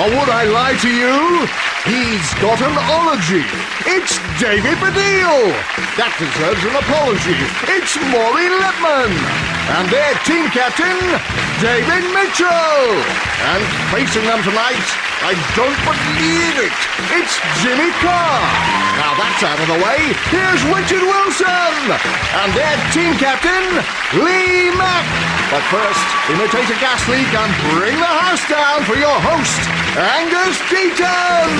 Or would I lie to you? He's got an ology. It's David Baddiel. That deserves an apology. It's Maureen Lipman. And their team captain, David Mitchell. And facing them tonight, I don't believe it, it's Jimmy Carr. Now that's out of the way, here's Richard Wilson. And their team captain, Lee Mack. But first, imitate a gas leak and bring the house down for your host, Angus Deaton.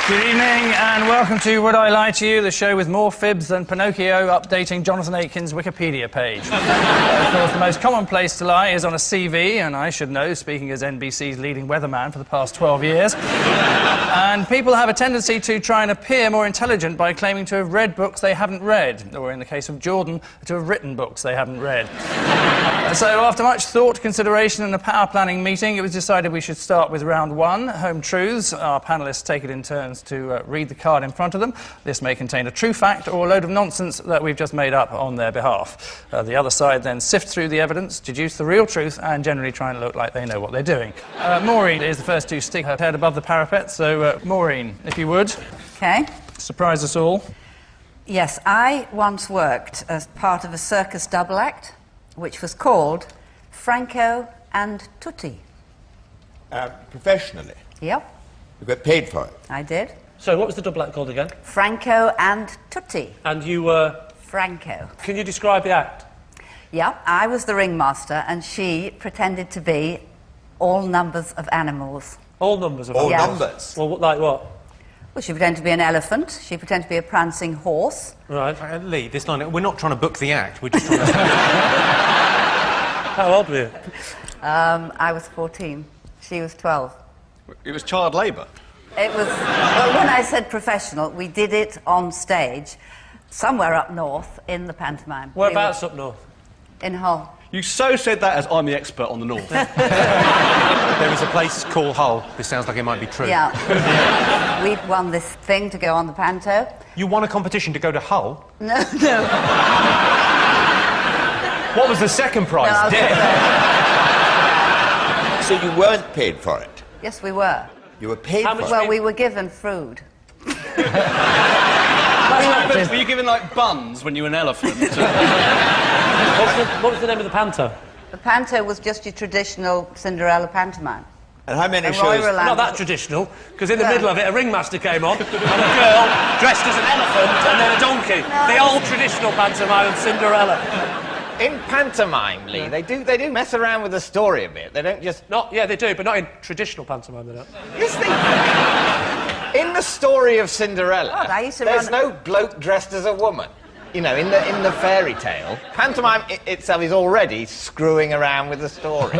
Good evening and welcome to Would I Lie to You, the show with more fibs than Pinocchio updating Jonathan Aitken's Wikipedia page. Of course, the most common place to lie is on a CV, and I should know, speaking as NBC's leading weatherman for the past 12 years. And people have a tendency to try and appear more intelligent by claiming to have read books they haven't read, or in the case of Jordan, to have written books they haven't read. So after much thought, consideration and a power planning meeting, it was decided we should start with round one, Home Truths. Our panellists take it in turns to read the card in front of them. This may contain a true fact or a load of nonsense that we've just made up on their behalf. The other side then sift through the evidence, deduce the real truth, and generally try and look like they know what they're doing. Maureen is the first to stick her head above the parapet, so Maureen, if you would. OK. Surprise us all. Yes, I once worked as part of a circus double act, which was called Franco and Tutti. Professionally? Yep. You got paid for it? I did. So what was the double act called again? Franco and Tutti. And you were? Franco. Can you describe the act? Yep, I was the ringmaster and she pretended to be all numbers of animals. All numbers of All animals? numbers? Well, like what? Well, she pretended to be an elephant, she pretended to be a prancing horse. Right. Lee, this line, we're not trying to book the act, we're just trying to... How old were you? I was 14, she was 12. It was child labour. It was, well, when I said professional, we did it on stage, somewhere up north in the pantomime. Whereabouts up north? In Hull. You so said that as I'm the expert on the north. There is a place called Hull. This sounds like it might be true. Yeah. We'd won this thing to go on the panto. You won a competition to go to Hull? No, no. What was the second prize? No, So you weren't paid for it? yes, we were. You were paid How for much it? Well, we were given food. Were you given, like, buns when you were an elephant? What was the name of the panto? The panto was just your traditional Cinderella pantomime. And how many And shows? Roy Roland- Not that traditional, because in the Yeah. middle of it, a ringmaster came on, and a girl dressed as an elephant and then a donkey. No. The old traditional pantomime of Cinderella. In pantomime, Lee, they do mess around with the story a bit. They don't just... Yeah, they do, but not in traditional pantomime, they don't. Yes, they... In the story of Cinderella, God, I used to there's run- no bloke dressed as a woman. You know, in the fairy tale, pantomime itself is already screwing around with the story.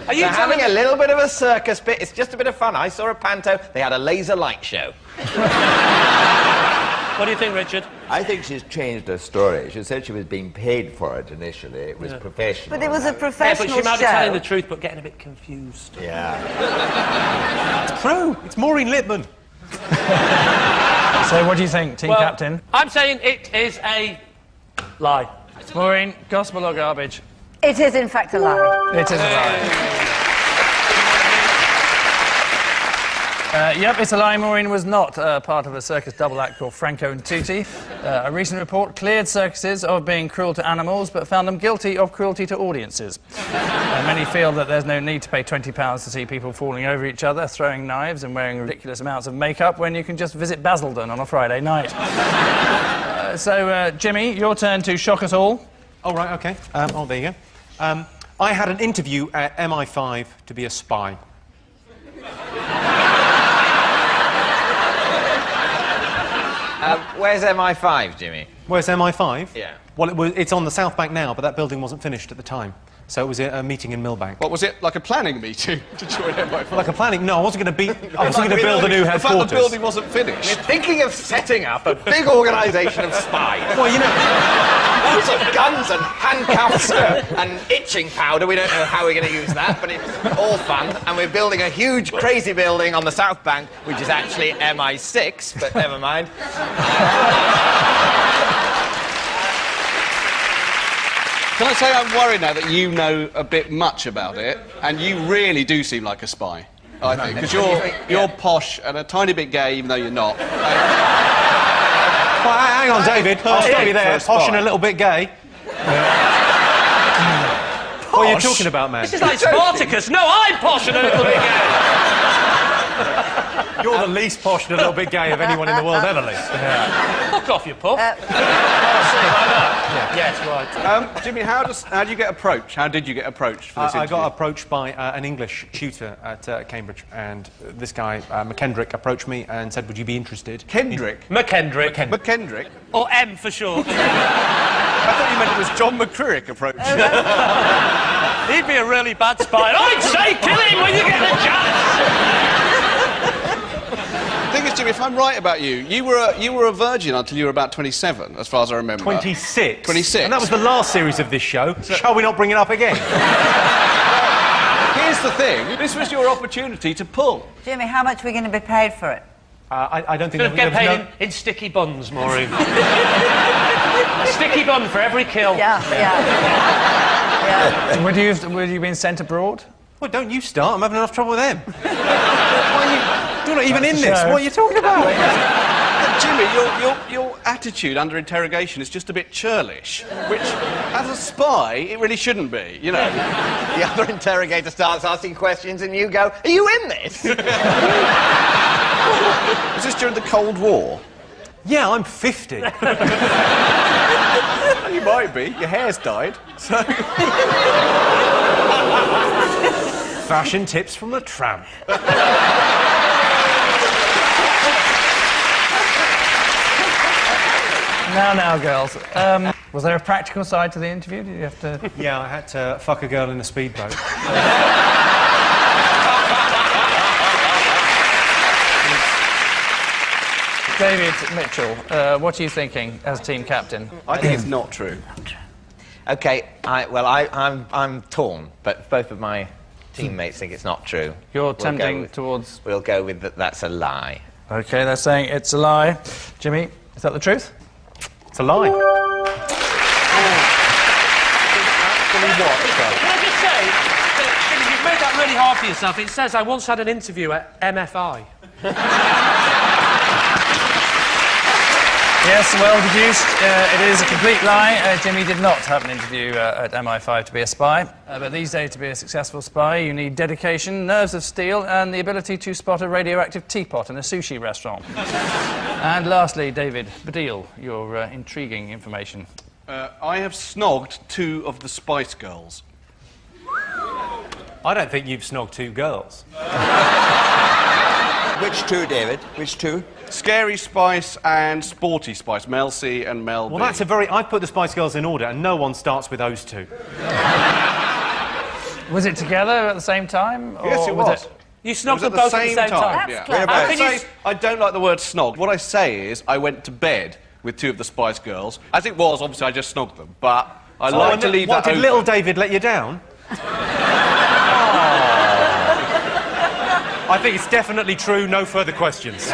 Are you They're having telling a little bit of a circus bit. It's just a bit of fun. I saw a panto. They had a laser light show. What do you think, Richard? I think she's changed her story. She said she was being paid for it initially. It was professional. But it was a Yeah, professional but she might be show. telling the truth, but getting a bit confused. Yeah. It's true. It's Maureen Lipman. So what do you think, team captain? I'm saying it is a lie. Maureen, gospel or garbage? It is, in fact, a lie. It is a lie. Yep, it's a lie. Maureen was not part of a circus double act called Franco and Tutti. A recent report cleared circuses of being cruel to animals, but found them guilty of cruelty to audiences. Many feel that there's no need to pay £20 to see people falling over each other, throwing knives and wearing ridiculous amounts of makeup when you can just visit Basildon on a Friday night. So, Jimmy, your turn to shock us all. Oh, right, OK. Oh, there you go. I had an interview at MI5 to be a spy. Where's MI5, Jimmy? Where's MI5? Yeah. Well, it's on the South Bank now, but that building wasn't finished at the time. So it was a meeting in Millbank. What was it, like a planning meeting to join MI5? Like a planning? No, I wasn't going to be... I wasn't going to build a new The fact headquarters. the building wasn't finished. We're thinking of setting up a big organisation of spies. Well, you know... Lots of guns and handcuffs and itching powder. We don't know how we're going to use that, but it's all fun. And we're building a huge, crazy building on the South Bank, which is actually MI6, but never mind. Can I say I'm worried now that you know a bit much about it, and you really do seem like a spy, I think, because you're posh and a tiny bit gay, even though you're not. Well, hang on, David. I'll stop you there. Posh and a little bit gay. What are you talking about, man? This is like Spartacus. No, I'm posh and a little bit gay. You're the least posh and a little bit gay of anyone in the world ever, Lee. Fuck off, you pup. Yes, right. Jimmy, how do you get approached? How did you get approached for this I interview? got approached by an English tutor at Cambridge, and this guy, McKendrick, approached me and said, would you be interested? Kendrick? McKendrick. McKendrick? Or M for short. I thought you meant it was John McCririck approaching. He'd be a really bad spy. I'd say kill him when you get the chance! The thing is, Jimmy, if I'm right about you, you were a virgin until you were about 27, as far as I remember. 26. 26. And that was the last series of this show. Shall we not bring it up again? Here's the thing. This was your opportunity to pull. Jimmy, how much are we going to be paid for it? I don't think... Could get paid in sticky buns, Maureen. A sticky bun for every kill. Yeah. Would you been sent abroad? Well, don't you start. I'm having enough trouble with them. You're not even in this. What are you talking about? Jimmy, your attitude under interrogation is just a bit churlish, which, as a spy, it really shouldn't be, you know. The other interrogator starts asking questions and you go, are you in this? Was this during the Cold War? Yeah, I'm 50. You might be. Your hair's dyed, so... Fashion tips from the tramp. Now, girls. Was there a practical side to the interview? Did you have to... Yeah, I had to fuck a girl in a speedboat. David Mitchell, what are you thinking as team captain? I think it's not true. OK, I'm torn, but both of my teammates think it's not true. You're tending towards... We'll go with that's a lie. OK, they're saying it's a lie. Jimmy, is that the truth? It's a lie. Can I just say, Jimmy, you've made that really hard for yourself. It says I once had an interview at MFI. Yes, well deduced. It is a complete lie. Jimmy did not have an interview at MI5 to be a spy. But these days, to be a successful spy, you need dedication, nerves of steel, and the ability to spot a radioactive teapot in a sushi restaurant. And lastly, David Baddiel, your intriguing information. I have snogged 2 of the Spice Girls. I don't think you've snogged 2 girls. Which 2, David? Which 2? Scary Spice and Sporty Spice, Mel C and Mel B. Well, that's a very... I put the Spice Girls in order, and no one starts with those 2. Was it together at the same time? Yes, it was. You snogged them both at the same time? That's clever. I don't like the word snog. What I say is I went to bed with 2 of the Spice Girls. As it was, obviously, I just snogged them, but I like to leave that What, did open. little David let you down? I think it's definitely true. No further questions.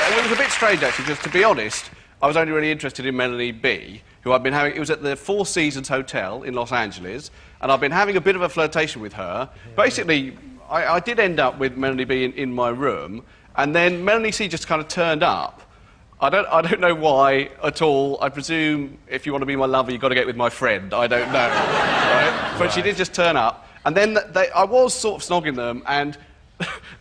It was a bit strange, actually, because, to be honest, I was only really interested in Melanie B, who I've been having... It was at the Four Seasons Hotel in Los Angeles, and I've been having a bit of a flirtation with her. Basically, I did end up with Melanie B in my room, and then Melanie C just kind of turned up. I don't know why at all. I presume if you want to be my lover, you've got to get with my friend. I don't know. Right? But she did just turn up. And then I was sort of snogging them, and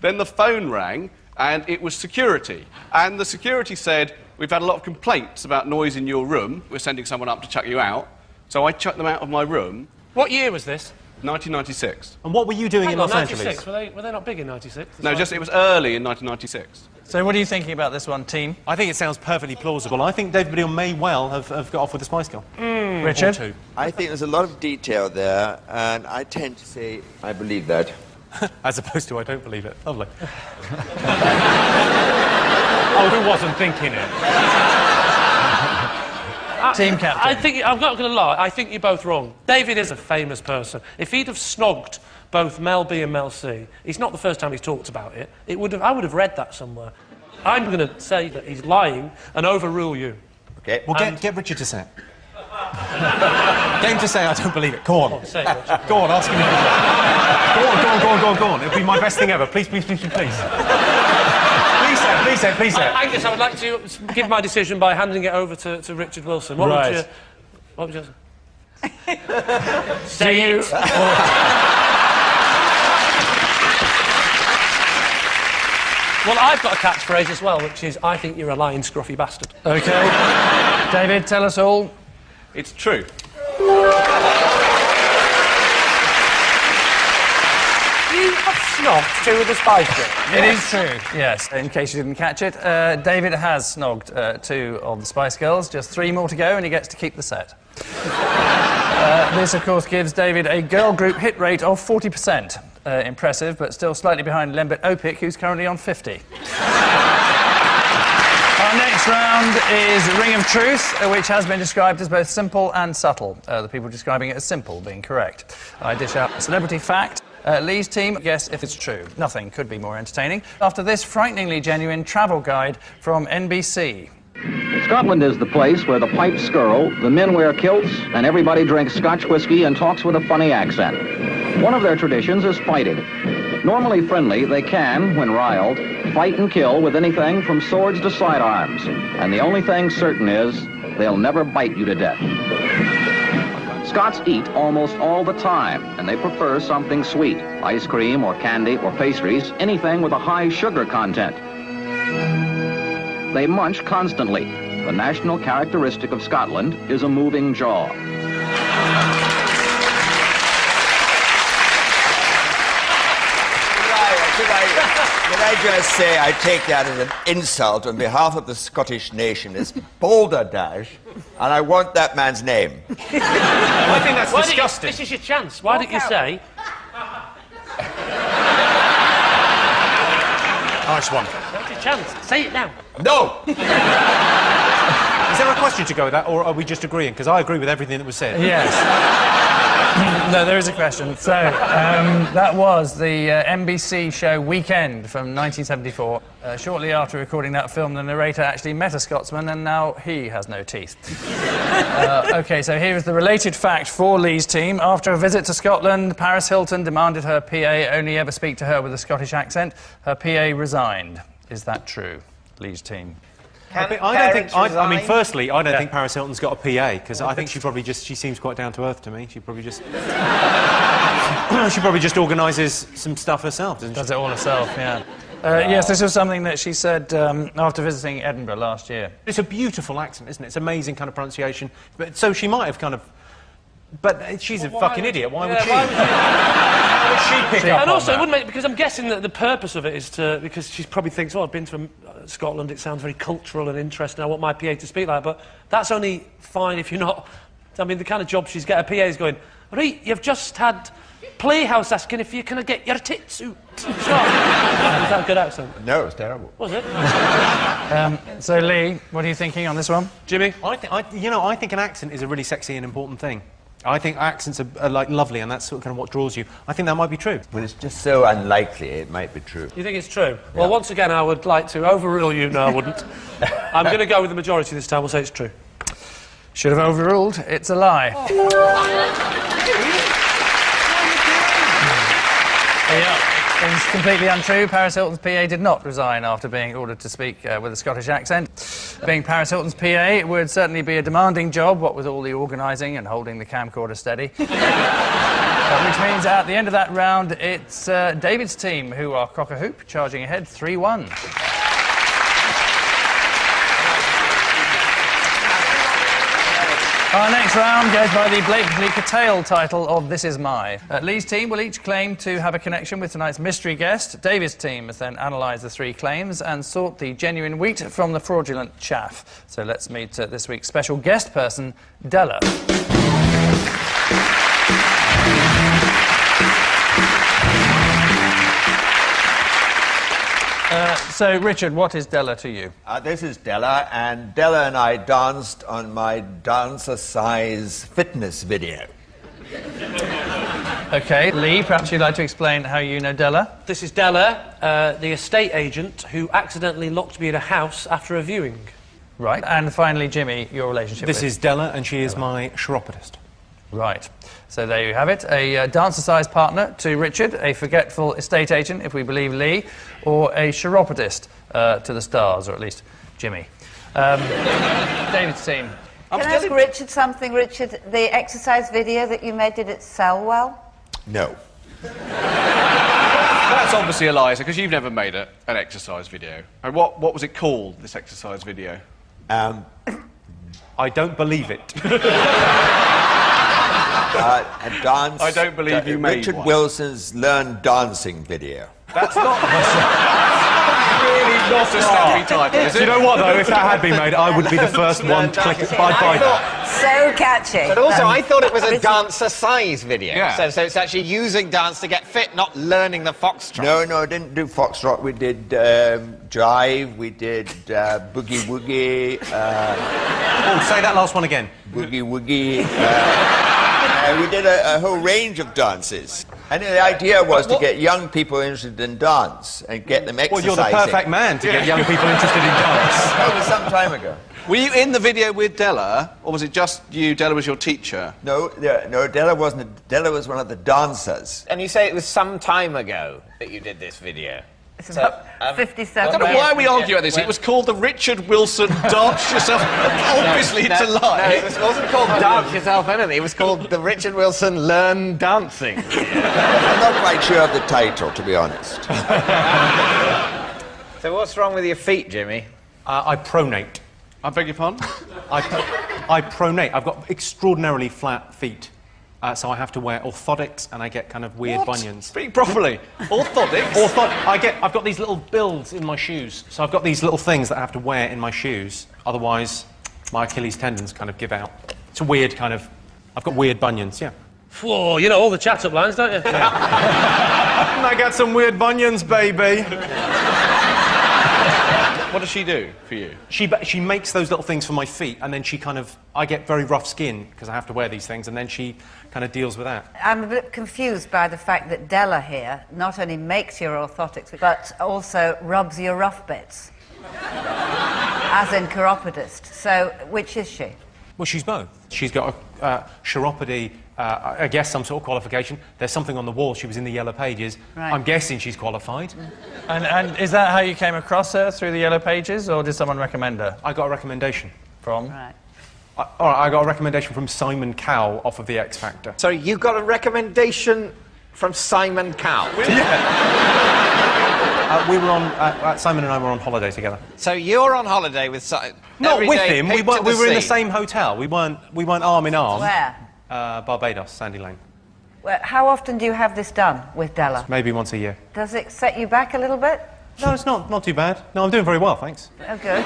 then the phone rang, and it was security. And the security said, we've had a lot of complaints about noise in your room. We're sending someone up to chuck you out. So I chucked them out of my room. What year was this? 1996. And what were you doing in Los 96. Angeles? Were they not big in 96? No, just it was early in 1996. So what are you thinking about this one, team? I think it sounds perfectly plausible. I think David Baddiel may well have got off with the Spice Girl. Richard? Or 2. I think there's a lot of detail there, and I tend to say I believe that. As opposed to I don't believe it. Lovely. Oh, who wasn't thinking it? Team captain. I think... I'm not going to lie. I think you're both wrong. David is a famous person. If he'd have snogged both Mel B and Mel C, it's not the first time he's talked about it. I would have read that somewhere. I'm going to say that he's lying and overrule you. Okay. Well, get Richard to say it. Get him to say I don't believe it. Go on. Oh, say it, Richard. Go on, ask him. Go on. It'll be my best thing ever. Please. Please say it. Angus, I would like to give my decision by handing it over to Richard Wilson. What would you say it? Well, I've got a catchphrase as well, which is, I think you're a lying, scruffy bastard. OK. David, tell us all. It's true. You have snogged 2 of the Spice Girls. It is true, yes. In case you didn't catch it, David has snogged 2 of the Spice Girls. Just 3 more to go, and he gets to keep the set. This, of course, gives David a girl group hit rate of 40%. Impressive, but still slightly behind Lembit Opik, who's currently on 50. Our next round is Ring of Truth, which has been described as both simple and subtle. The people describing it as simple being correct. I dish out a celebrity fact. Lee's team, guess if it's true. Nothing could be more entertaining. After this frighteningly genuine travel guide from NBC. Scotland is the place where the pipes skirl, the men wear kilts, and everybody drinks Scotch whiskey and talks with a funny accent. One of their traditions is fighting. Normally friendly, they can, when riled, fight and kill with anything from swords to sidearms. And the only thing certain is, they'll never bite you to death. Scots eat almost all the time, and they prefer something sweet. Ice cream or candy or pastries, anything with a high sugar content. They munch constantly. The national characteristic of Scotland is a moving jaw. Could I just say I take that as an insult on behalf of the Scottish nation. It's balderdash, and I want that man's name. I think that's disgusting. This is your chance. Why don't you say... Nice one. That's your chance. Say it now. No! Is there a question to go with that, or are we just agreeing? Because I agree with everything that was said. Yes. No, there is a question. So, that was the NBC show Weekend from 1974. Shortly after recording that film, the narrator actually met a Scotsman, and now he has no teeth. OK, so here is the related fact for Lee's team. After a visit to Scotland, Paris Hilton demanded her PA only ever speak to her with a Scottish accent. Her PA resigned. Is that true, Lee's team? I mean, firstly, I don't think Paris Hilton's got a PA, because I think she seems quite down to earth to me. She probably just... she probably just organises some stuff herself, doesn't she? Does it all herself, yeah. Yes, this was something that she said after visiting Edinburgh last year. It's a beautiful accent, isn't it? It's amazing kind of pronunciation. But, so she might have kind of... But she's a fucking idiot. Why would she? Why would she pick up And also, on that? it wouldn't make... Because I'm guessing that the purpose of it is to... Because she probably thinks, oh, I've been to Scotland, it sounds very cultural and interesting, I want my PA to speak like that. But that's only fine if you're not... I mean, the kind of job she's got, her PA is going, right, you've just had Playhouse asking if you can get your tit suit. Is that a good accent? No, it's terrible. Was it? So, Lee, what are you thinking on this one? Jimmy? I think an accent is a really sexy and important thing. I think accents are like lovely, and that's sort of kind of what draws you. I think that might be true. Well, it's just so unlikely it might be true. You think it's true? Yeah. Well, once again, I would like to overrule you. No, I wouldn't. I'm going to go with the majority this time. We'll say it's true. Should have overruled. It's a lie. Yeah. It's completely untrue. Paris Hilton's PA did not resign after being ordered to speak with a Scottish accent. Being Paris Hilton's PA, it would certainly be a demanding job, what with all the organising and holding the camcorder steady. Which means at the end of that round, it's David's team who are cock-a-hoop, charging ahead 3-1. Our next round goes by the blatantly curtailed title of This Is My. Lee's team will each claim to have a connection with tonight's mystery guest. David's team has then analysed the 3 claims and sought the genuine wheat from the fraudulent chaff. So let's meet this week's special guest person, Della. So, Richard, what is Della to you? This is Della, and Della and I danced on my dancer-size fitness video. OK, Lee, perhaps you'd like to explain how you know Della? This is Della, the estate agent who accidentally locked me in a house after a viewing. Right. And finally, Jimmy, your relationship This with... is Della, and she is my chiropodist. Right. So there you have it. A dancer-sized partner to Richard, a forgetful estate agent, if we believe Lee, or a chiropodist to the stars, or at least Jimmy. David's team. Can I ask Richard something? Richard, the exercise video that you made, did it sell well? No. That's obviously Eliza, because you've never made an exercise video. And what was it called, this exercise video? I don't believe it. A dance... I don't believe you made Richard one. Wilson's Learn Dancing video. That's not... really not a snappy title, is it? Do you know what, though? If that had been made, I would be the first one to click it. I'd buy that. So catchy. But also, I thought it was a dancer-size video. Yeah. So it's actually using dance to get fit, not learning the foxtrot. No, I didn't do foxtrot. We did jive, we did boogie woogie, Oh, say that last one again. boogie woogie. We did a whole range of dances. And the idea was to get young people interested in dance and get them Well, exercising. you're the perfect man to get young people interested in dance. That was some time ago. Were you in the video with Della, or was it just you? Della was your teacher? No, Della wasn't. Della was one of the dancers. And you say it was some time ago that you did this video. It's about 57 I don't know why we argue about this. It was called the Richard Wilson Dance Yourself. Obviously, it's a lie. No, it wasn't called Dance Yourself anything. It was called the Richard Wilson Learn Dancing. I'm not quite sure of the title, to be honest. So what's wrong with your feet, Jimmy? I pronate. I beg your pardon? I pronate. I've got extraordinarily flat feet. So I have to wear orthotics, and I get kind of weird bunions. Speak properly. Orthotics? I've got these little bills in my shoes. So I've got these little things that I have to wear in my shoes. Otherwise, my Achilles tendons kind of give out. It's a weird kind of... I've got weird bunions, yeah. Whoa, you know all the chat-up lines, don't you? And I got some weird bunions, baby. What does she do for you? She makes those little things for my feet, and then she kind of... I get very rough skin, because I have to wear these things, and then she kind of deals with that. I'm a bit confused by the fact that Della here not only makes your orthotics, but also rubs your rough bits. As in chiropodist. So, which is she? Well, she's both. She's got a chiropody, I guess some sort of qualification. There's something on the wall. She was in the Yellow Pages. Right. I'm guessing she's qualified. And is that how you came across her, through the Yellow Pages, or did someone recommend her? I got a recommendation. From? Right. All right, I got a recommendation from Simon Cowell off of The X Factor. So you got a recommendation from Simon Cowell? We were on... Simon and I were on holiday together. So you're on holiday with Simon? Not with him. We were in the same hotel. We weren't arm in arm. Where? Barbados, Sandy Lane. Well, how often do you have this done with Della? Maybe once a year. Does it set you back a little bit? No, it's not too bad. No, I'm doing very well, thanks. Oh, good.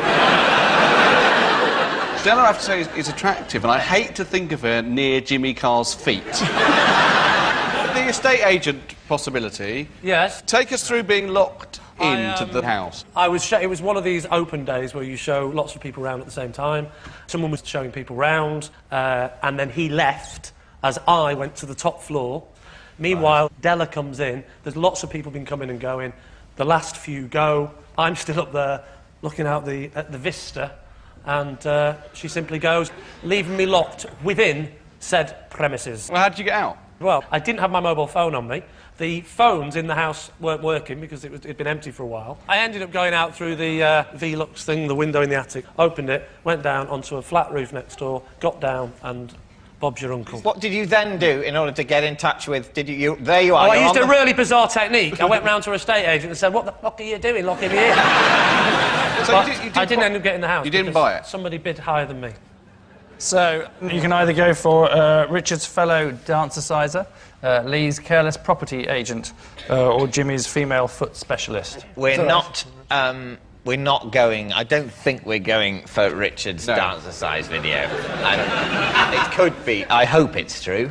Della, I have to say, is attractive, and I hate to think of her near Jimmy Carr's feet. The estate agent possibility. Yes. Take us through being locked into the house. It was one of these open days where you show lots of people around at the same time. Someone was showing people round, and then he left as I went to the top floor. Meanwhile, Della comes in. There's lots of people been coming and going. The last few go. I'm still up there looking out at the vista, and she simply goes, leaving me locked within said premises. Well, how did you get out? Well, I didn't have my mobile phone on me. The phones in the house weren't working because it'd been empty for a while. I ended up going out through the Velux thing, the window in the attic, opened it, went down onto a flat roof next door, got down, and Bob's your uncle. What did you then do in order to get in touch with... There you are. I used a really bizarre technique. I went round to a estate agent and said, what the fuck are you doing locking me in? So I didn't end up getting the house. You didn't buy it? Somebody bid higher than me. So, you can either go for Richard's fellow dancer-sizer, Lee's careless property agent, or Jimmy's female foot specialist. We're not going... I don't think we're going for Richard's dancer-size video. And it could be. I hope it's true.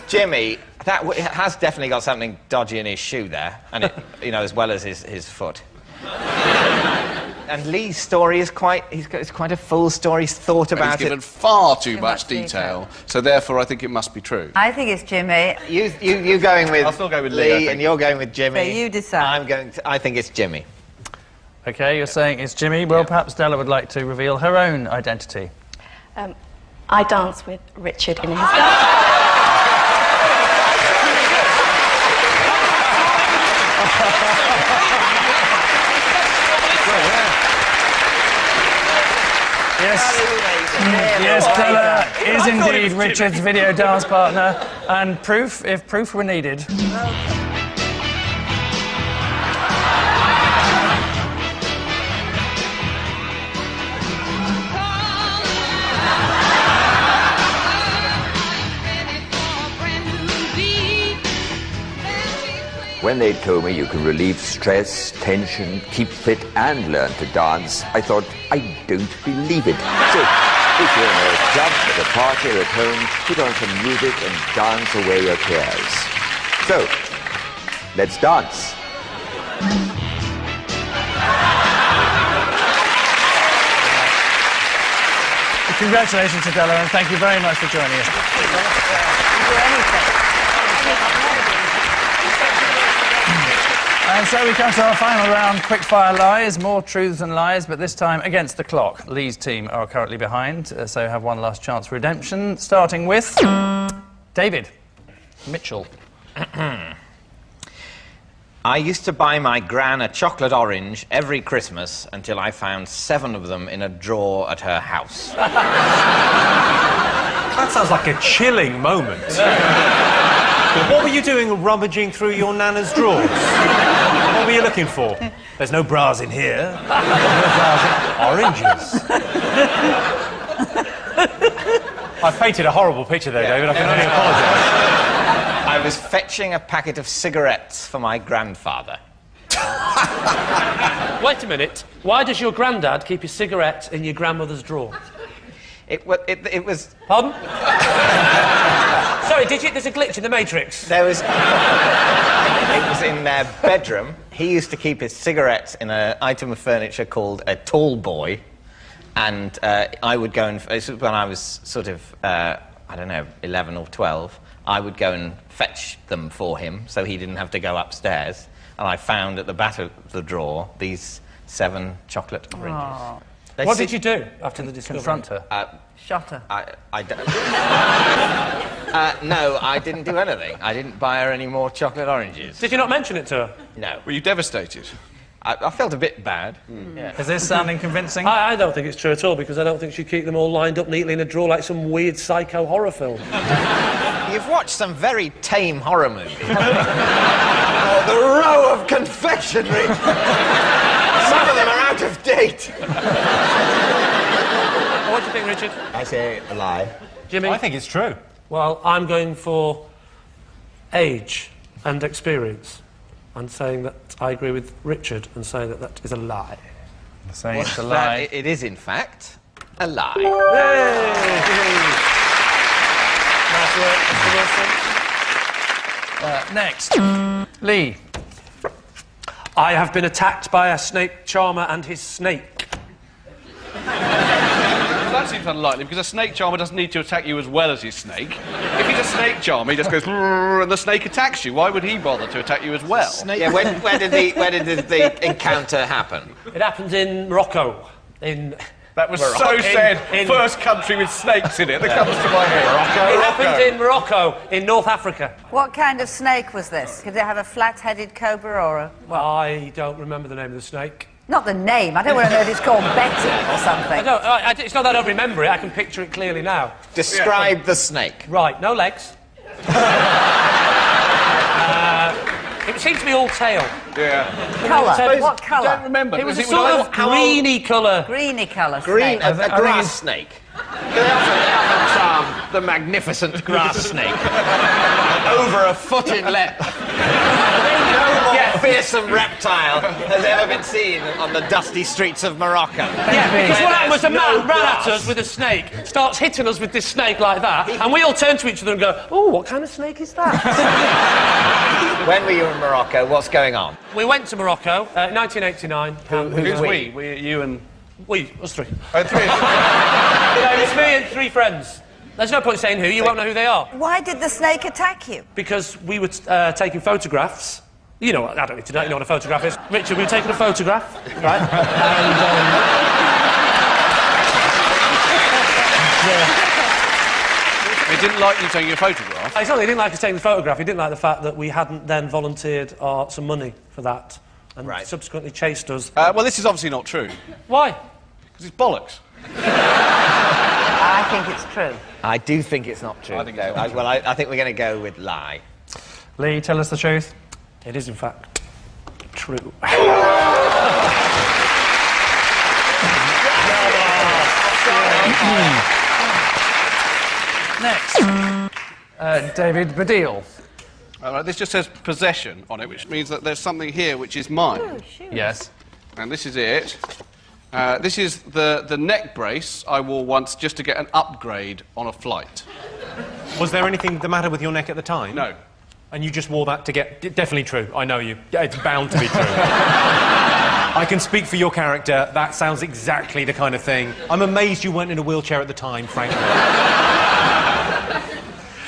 Jimmy, that has definitely got something dodgy in his shoe there, and as well as his foot. And Lee's story is it's quite a full story. He's thought about He's given far too much detail, so therefore I think it must be true. I think it's Jimmy. You going with... I'll still go with Lee, and you're going with Jimmy. So you decide. I think it's Jimmy. OK, you're saying it's Jimmy. Well, perhaps Della would like to reveal her own identity. I dance with Richard in his dance. Yes, Della is indeed Richard's video dance partner, and proof, if proof were needed. When they told me you can relieve stress, tension, keep fit and learn to dance, I thought, I don't believe it. So, if you're in a club, at a party or at home, put on some music and dance away your cares. So, let's dance. Congratulations to Della, and thank you very much for joining us. And so we come to our final round, quickfire lies, more truths than lies, but this time against the clock. Lee's team are currently behind, so have one last chance for redemption, starting with David Mitchell. I used to buy my gran a chocolate orange every Christmas until I found 7 of them in a drawer at her house. That sounds like a chilling moment. What were you doing rummaging through your nana's drawers? What were you looking for? There's no bras in here. No bras in oranges. I've painted a horrible picture there, David. I can only apologise. I was fetching a packet of cigarettes for my grandfather. Wait a minute. Why does your granddad keep his cigarettes in your grandmother's drawer? It was... Pardon? Sorry, there's a glitch in the Matrix. There was... It was in their bedroom. He used to keep his cigarettes in an item of furniture called a tall boy. And I would go and... This was when I was sort of, I don't know, 11 or 12. I would go and fetch them for him so he didn't have to go upstairs. And I found at the back of the drawer these 7 chocolate oranges. Oh. What did you do after the discovery? Confront her. Shot her. No, I didn't do anything. I didn't buy her any more chocolate oranges. Did you not mention it to her? No. Were you devastated? I felt a bit bad. Yeah. Is this sounding convincing? I don't think it's true at all, because I don't think she'd keep them all lined up neatly in a drawer like some weird psycho horror film. You've watched some very tame horror movies. Oh, the row of confectionery! Some of them are out of date. What do you think, Richard? I say a lie. Jimmy? I think it's true. Well, I'm going for age and experience. I'm saying that I agree with Richard and say that that is a lie. I'm saying it's a lie. It is, in fact, a lie. Nice work, Mr. Wilson. Next, Lee. I have been attacked by a snake charmer and his snake. That seems unlikely, because a snake charmer doesn't need to attack you as well as his snake. If he's a snake charmer, he just goes and the snake attacks you. Why would he bother to attack you as well? Yeah, where did the encounter happen? It happened in Morocco. That was so said. First country with snakes in it that comes to my head. It happened in Morocco, in North Africa. What kind of snake was this? Did it have a flat-headed cobra or a... Well, I don't remember the name of the snake. Not the name. I don't want to know if it's called Betty or something. It's not that I don't remember it. I can picture it clearly now. Describe the snake. Right, no legs. It seemed to be all tail. Yeah. Colour? What colour? I don't remember. It was a sort of greeny colour. Greeny colour Green, snake. a grass snake. They often charm the magnificent grass snake. Over a foot in length. No more fearsome reptile has ever been seen on the dusty streets of Morocco. Yeah, because what happened was a man ran at us with a snake, starts hitting us with this snake like that, and we all turn to each other and go, oh, what kind of snake is that? When were you in Morocco? What's going on? We went to Morocco, 1989. Who's we? You and... We, us three. Oh, three. Yeah, it was me and three friends. There's no point saying who, you won't know who they are. Why did the snake attack you? Because we were taking photographs. You know what, I don't need to know, you know what a photograph is. Richard, we were taking a photograph, right? He didn't like you taking a photograph? It's not that he didn't like us taking the photograph, he didn't like the fact that we hadn't then volunteered some money for that. And subsequently chased us. Well, this is obviously not true. Why? Because it's bollocks. I think it's true. I do think it's not true. I think it's not true. Well, I think we're going to go with lie. Lee, tell us the truth. It is, in fact, true. Next, David Baddiel. This just says possession on it, which means that there's something here which is mine. Oh, shoot. Yes. And this is it. This is the neck brace I wore once just to get an upgrade on a flight. Was there anything the matter with your neck at the time? No. And you just wore that to get... Definitely true. I know you. It's bound to be true. I can speak for your character. That sounds exactly the kind of thing. I'm amazed you weren't in a wheelchair at the time, frankly.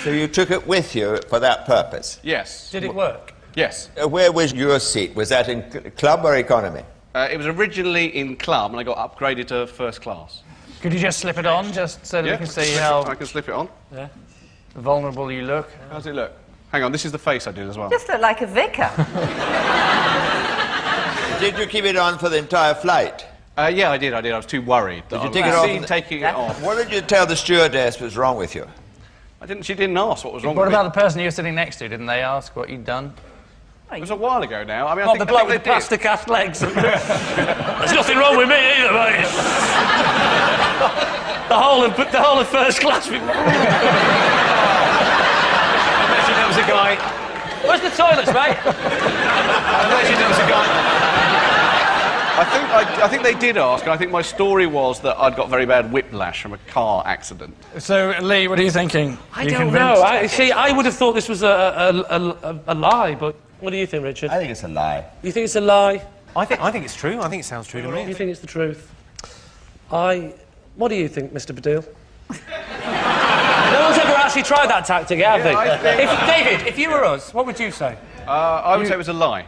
So you took it with you for that purpose? Yes. Did it work? Yes. Where was your seat? Was that in club or economy? It was originally in club, and I got upgraded to first class. Could you just slip it on, just so that we can see I how can slip it on. vulnerable you look? How does it look? Hang on, this is the face I did as well. Just look like a vicar. Did you keep it on for the entire flight? Yeah, I did. I was too worried. Did you take it off? Taking it off. What did you tell the stewardess was wrong with you? She didn't ask what was wrong What with about me. the person you were sitting next to? Didn't they ask what you'd done? It was a while ago now. I mean, Not I think the bloke they with did. plaster cast legs. There's nothing wrong with me either, mate. the whole of first class. I imagine there was a guy... Where's the toilets, mate? I imagine there was a guy... I think they did ask, and I think my story was that I'd got very bad whiplash from a car accident. So, Lee, what are you thinking? I don't know. I would have thought this was a lie, but what do you think, Richard? I think it's a lie. You think it's a lie? I think it's true. I think it sounds true to me. You think it's the truth? What do you think, Mr. Baddiel? No one's ever actually tried that tactic, have they? David, if you were us, what would you say? I would say it was a lie.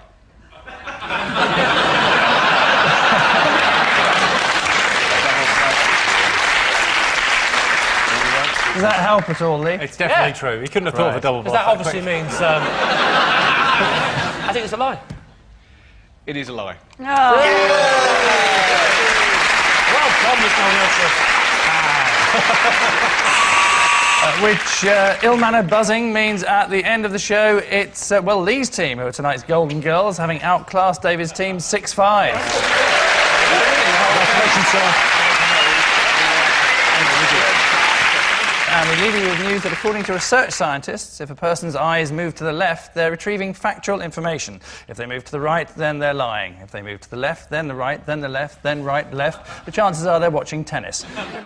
Does that help at all, Lee? It's definitely true. He couldn't have thought of a double bluff. Because that obviously means... I think it's a lie. It is a lie. No. Well done, Mr. Which ill-mannered buzzing means at the end of the show, it's, well, Lee's team, who are tonight's Golden Girls, having outclassed David's team 6-5. Congratulations, sir. And we leave you with news that, according to research scientists, if a person's eyes move to the left, they're retrieving factual information. If they move to the right, then they're lying. If they move to the left, then the right, then the left, then right, left, the chances are they're watching tennis.